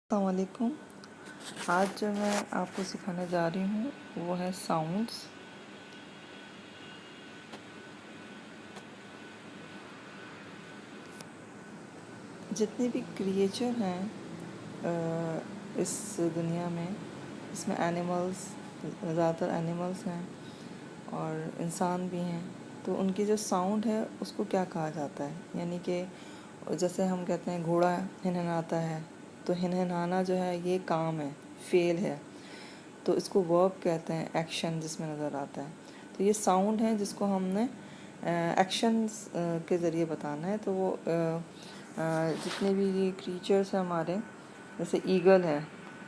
अस्सलाम वालेकुम। आज जो मैं आपको सिखाने जा रही हूँ वो है साउंड्स। जितने भी क्रिएचर हैं इस दुनिया में, इसमें एनिमल्स, ज़्यादातर एनिमल्स हैं और इंसान भी हैं, तो उनकी जो साउंड है उसको क्या कहा जाता है। यानी कि जैसे हम कहते हैं घोड़ा हिनहिनाता है, तो हिनहिनाना जो है ये काम है, फेल है, तो इसको वर्ब कहते हैं, एक्शन जिसमें नज़र आता है। तो ये साउंड है जिसको हमने एक्शंस के ज़रिए बताना है। तो वो जितने भी ये क्रीचर्स हैं हमारे, जैसे ईगल है,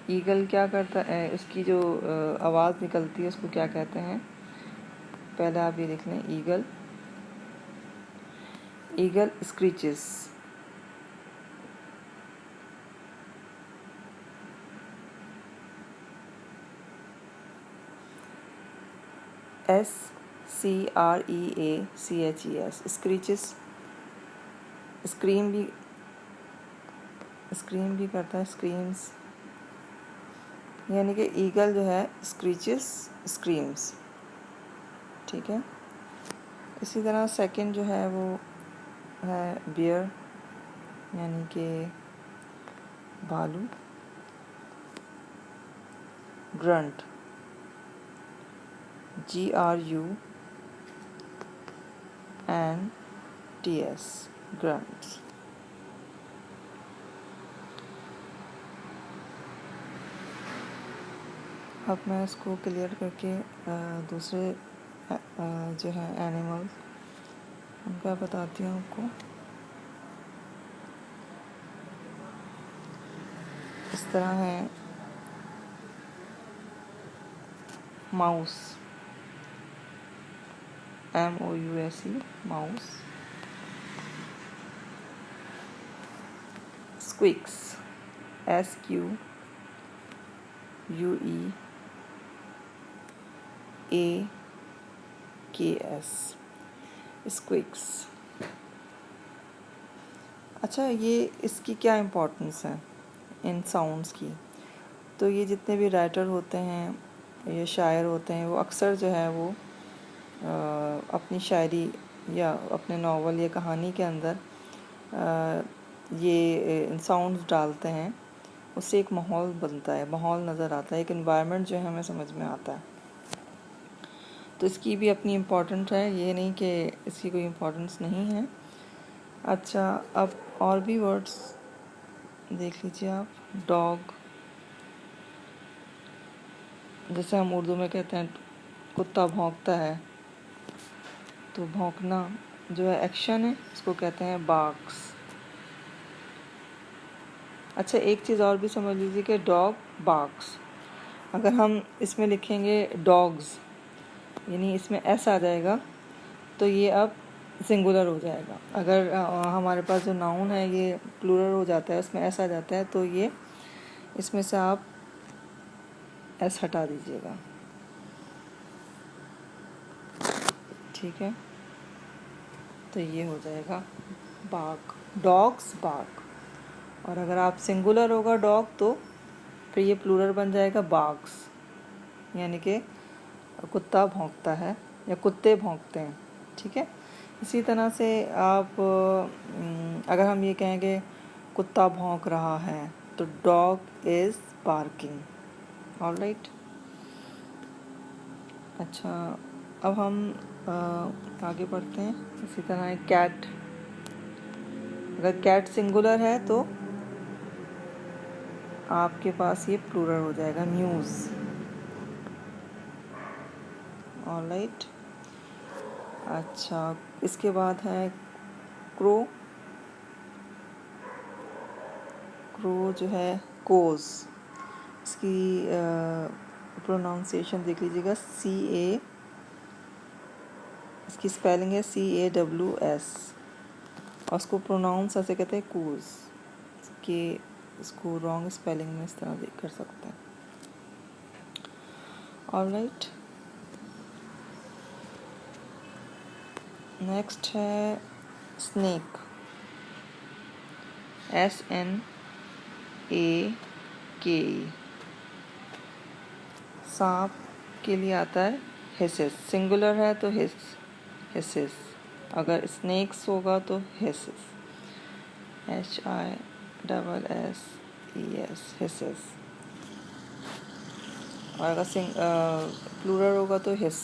ईगल क्या करता है, उसकी जो आवाज़ निकलती है उसको क्या कहते हैं। पहले आप ये देख लें, ईगल, ईगल स्क्रीचेस। SCREACHES, स्क्रीचेस। स्क्रीम भी करता है, स्क्रीम्स। यानी कि ईगल जो है स्क्रीचेस, स्क्रीम्स, ठीक है। इसी तरह सेकंड जो है वो है बियर, यानी कि भालू, ग्रंट, GRUNTS, ग्रंट्स। अब मैं इसको क्लियर करके दूसरे जो है एनिमल्स उनका बताती हूँ आपको। इस तरह है माउस, MOUSE, माउस। स्क्विक्स, SQUEAKS, स्क्विक्स। अच्छा, ये इसकी क्या इम्पोर्टेंस है इन साउंड्स की। तो ये जितने भी राइटर होते हैं, ये शायर होते हैं, वो अक्सर जो है वो अपनी शायरी या अपने नावल या कहानी के अंदर ये साउंड्स डालते हैं। उससे एक माहौल बनता है, माहौल नज़र आता है, एक एनवायरनमेंट जो है हमें समझ में आता है। तो इसकी भी अपनी इम्पोर्टेंस है, ये नहीं कि इसकी कोई इम्पोर्टेंस नहीं है। अच्छा, अब और भी वर्ड्स देख लीजिए आप। डॉग, जैसे हम उर्दू में कहते हैं कुत्ता भौंकता है, तो भौंकना जो है एक्शन है, इसको कहते हैं बार्क्स। अच्छा, एक चीज़ और भी समझ लीजिए कि डॉग बार्क्स, अगर हम इसमें लिखेंगे डॉग्स, यानी इसमें एस आ जाएगा, तो ये अब सिंगुलर हो जाएगा। अगर हमारे पास जो नाउन है ये प्लूरल हो जाता है, उसमें एस आ जाता है, तो ये इसमें से आप एस हटा दीजिएगा, ठीक है। तो ये हो जाएगा बार्क, डॉग्स बार्क। और अगर आप सिंगुलर होगा डॉग, तो फिर ये प्लूरल बन जाएगा बार्क्स, यानी कि कुत्ता भौंकता है या कुत्ते भौंकते हैं, ठीक है। इसी तरह से आप अगर हम ये कहेंगे कुत्ता भौंक रहा है, तो डॉग इज़ बार्किंग, ऑलराइट। अच्छा, अब हम आगे बढ़ते हैं। इसी तरह कैट, अगर कैट सिंगुलर है तो आपके पास ये प्लूरल हो जाएगा, म्यूज़, ऑलराइट। अच्छा, इसके बाद है क्रो, क्रो जो है कोज, इसकी प्रोनाउंसिएशन देख लीजिएगा, इसकी स्पेलिंग है CAWS, और उसको प्रोनाउंस ऐसे कहते हैं कूज, कि इसको रॉन्ग स्पेलिंग में इस तरह कर सकते हैं, ऑलराइट। नेक्स्ट है स्नेक, SNAKE, के। सांप के लिए आता है हिसेस, सिंगुलर है तो हिसेस, अगर स्नेक्स होगा तो हिसेस, HISSES, हिसेस। और अगर प्लूरल होगा तो हिस।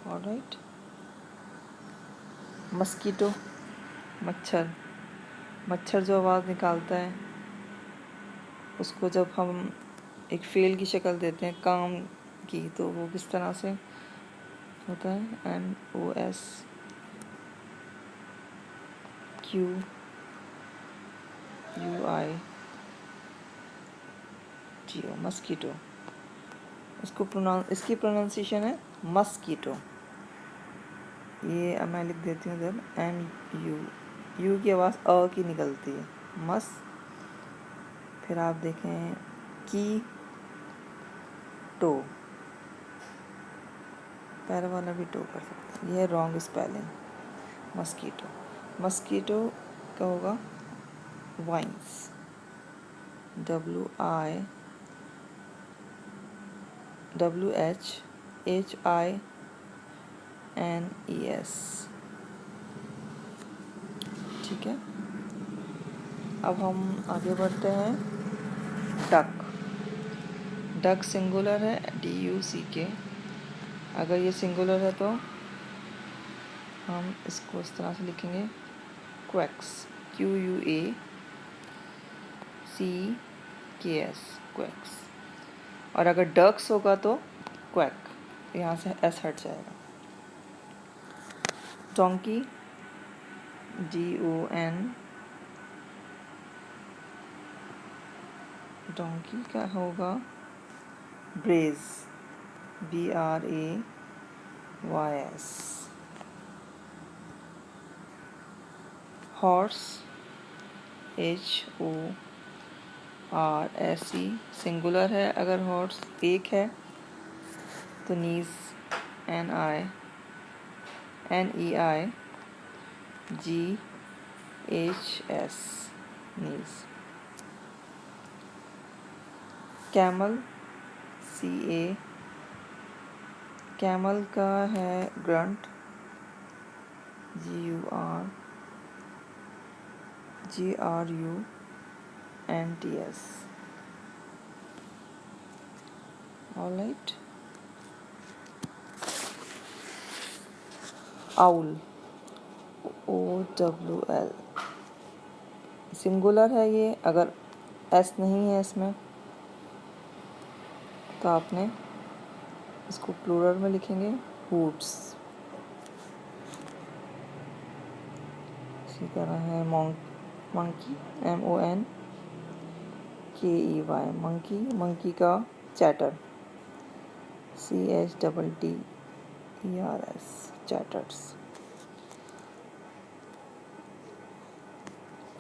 ऑलराइट। मस्कीटो, मच्छर, मच्छर जो आवाज़ निकालता है उसको जब हम एक फेल की शक्ल देते हैं काम की, तो वो किस तरह से होता है, MOSQUIGO, मस्कीटो। इसकी प्रोनाउंसिएशन है मस्कीटो। ये अब मैं लिख देती हूँ जब यू की आवाज़ अ की निकलती है, मस। फिर आप देखें की टो, पैर वाला भी टो कर सकते हैं, यह है रॉन्ग स्पेलिंग, मस्कीटो। मस्कीटो का होगा वाइन्स, WHINES। ठीक है। अब हम आगे बढ़ते हैं। डक, डक सिंगुलर है, DUCK। अगर ये सिंगुलर है तो हम इसको इस तरह से लिखेंगे क्वैक्स, QUACKS, क्वैक्स। और अगर डक्स होगा तो क्वैक, यहाँ से एस हट जाएगा। डोंकी, DON, डोंकी का होगा ब्रेज, BRAYS। हॉर्स, HORSE, सिंगुलर है। अगर हॉर्स एक है तो नीज, NEIGHS, नीज। कैमल, CA, कैमल का है grunt, GRUNTS। Alright. Owl, OWL, singular है ये। अगर एस नहीं है इसमें तो आपने इसको प्लूरल में लिखेंगे हूट्स। इसी तरह है मंकी, MONKEY, मंकी, मंकी का chatter, CHTTERS, chatters.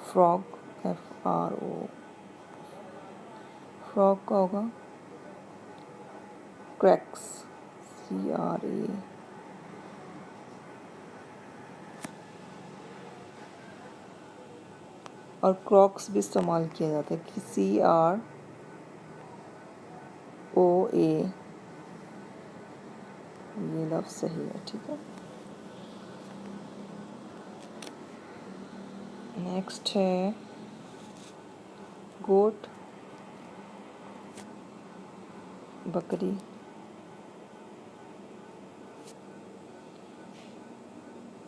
Frog, FRO, frog का होगा क्रैक्स, CRA। और क्रॉक्स भी इस्तेमाल किया जाता है कि CROA, ये लफ्ज़ सही है। ठीक है। नेक्स्ट है गोट, बकरी,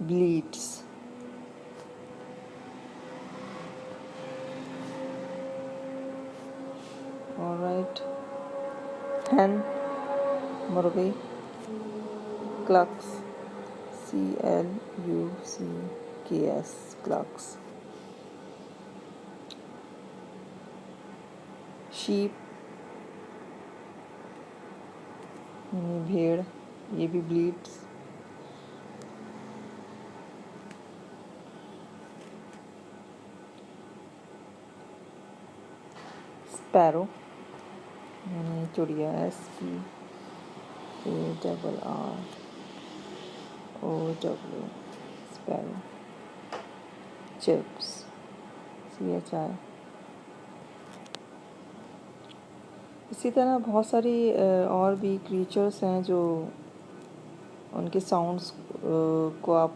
ब्लीड्स, ऑलराइट। हैन, मुर्गी, क्लक्स, CLUCKS, क्लक्स। शीप, यानी भेड़, ये भी ब्लीड्स। स्पैरो, यानी चिड़िया, SPARROW, स्पैरो। चिप्स, CHI, इसी तरह बहुत सारी और भी क्रीचर्स हैं जो उनके साउंड्स को आप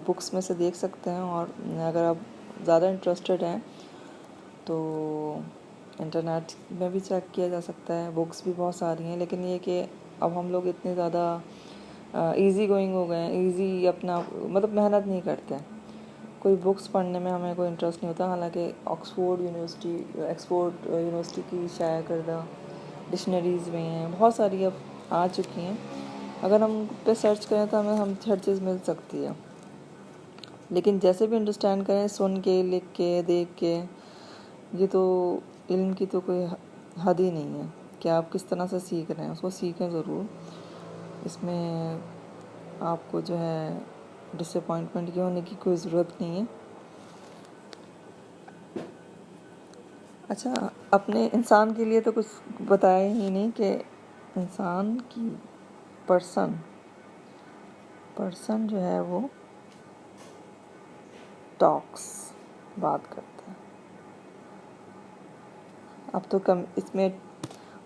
बुक्स में से देख सकते हैं, और अगर आप ज़्यादा इंटरेस्टेड हैं तो इंटरनेट में भी चेक किया जा सकता है। बुक्स भी बहुत सारी हैं, लेकिन ये कि अब हम लोग इतने ज़्यादा इजी गोइंग हो गए हैं, इजी अपना मतलब मेहनत नहीं करते हैं। कोई बुक्स पढ़ने में हमें कोई इंटरेस्ट नहीं होता। हालांकि ऑक्सफोर्ड यूनिवर्सिटी की शाया करदा डिक्शनरीज़ में हैं, बहुत सारी अब आ चुकी हैं। अगर हम पे सर्च करें तो हमें हर चीज़ मिल सकती है, लेकिन जैसे भी अंडरस्टैंड करें, सुन के, लिख के, देख के, ये तो इल्म की तो कोई हद ही नहीं है कि आप किस तरह से सीख रहे हैं। उसको सीखें ज़रूर। इसमें आपको जो है डिसअपॉइंटमेंट की होने की कोई ज़रूरत नहीं है। अच्छा, अपने इंसान के लिए तो कुछ बताया ही नहीं कि इंसान की पर्सन जो है वो टॉक्स, बात करता है। अब तो कम इसमें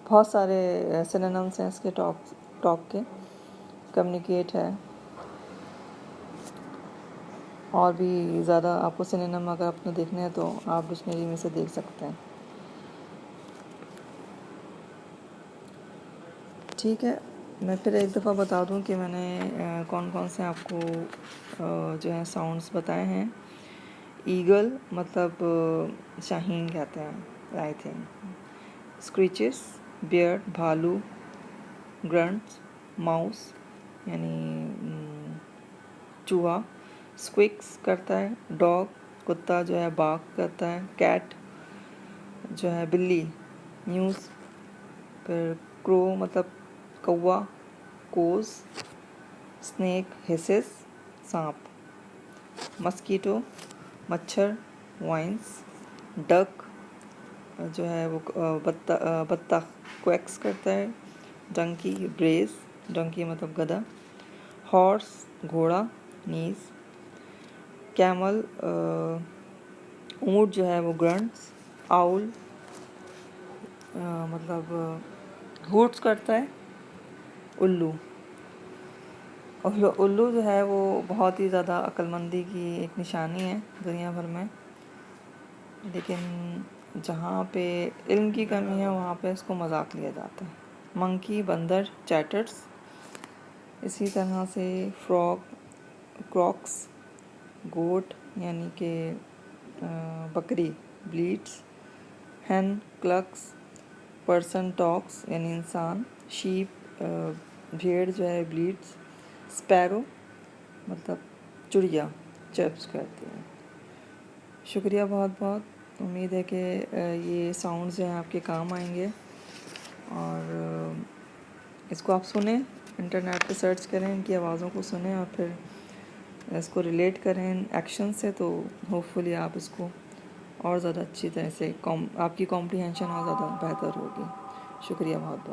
बहुत सारे सिनोनिम्स हैं इसके टॉक के। कम्युनिकेट है, और भी ज़्यादा आपको सिनोनिम अगर आपने देखने हैं तो आप डिक्शनरी में से देख सकते हैं। ठीक है, मैं फिर एक दफ़ा बता दूं कि मैंने कौन कौन से आपको जो है साउंड्स बताए हैं। ईगल मतलब शाहीन कहते हैं आई थिंक। स्क्रीचेस, बियर्ड भालू, ग्रंट्स माउस यानी चूहा, स्क्विक्स करता है डॉग, कुत्ता जो है बार्क करता है, कैट जो है बिल्ली, न्यूज़, फिर क्रो मतलब कौवा, कोज, स्नेक हिसेस सांप, मस्कीटो मच्छर, वाइन्स, डक जो है वो बत्तख क्वैक्स करता है, डंकी ब्रेज, डंकी मतलब गधा, हॉर्स घोड़ा, नीज, कैमल ऊँट जो है वो ग्रंट्स, आउल मतलब हूट्स करता है, उल्लू उल्लू जो है वो बहुत ही ज़्यादा अक्लमंदी की एक निशानी है दुनिया भर में, लेकिन जहाँ पे इल्म की कमी है वहाँ पे इसको मजाक लिया जाता है। मंकी बंदर चैटर्स, इसी तरह से फ्रॉग क्रॉक्स, गोट यानी कि बकरी ब्लीड्स, हैन क्लक्स, पर्सन टॉक्स यानी इंसान, शीप भेड़ जो है ब्लीड्स, स्पैरो मतलब चिड़िया चर्प्स करती है। शुक्रिया बहुत बहुत। उम्मीद है कि ये साउंड्स जो हैं आपके काम आएंगे, और इसको आप सुने, इंटरनेट पे सर्च करें, इनकी आवाज़ों को सुने और फिर इसको रिलेट करें एक्शन से, तो होपफुली आप इसको और ज़्यादा अच्छी तरह से आपकी कॉम्प्रिहेंशन और ज़्यादा बेहतर होगी। शुक्रिया बहुत बहुत।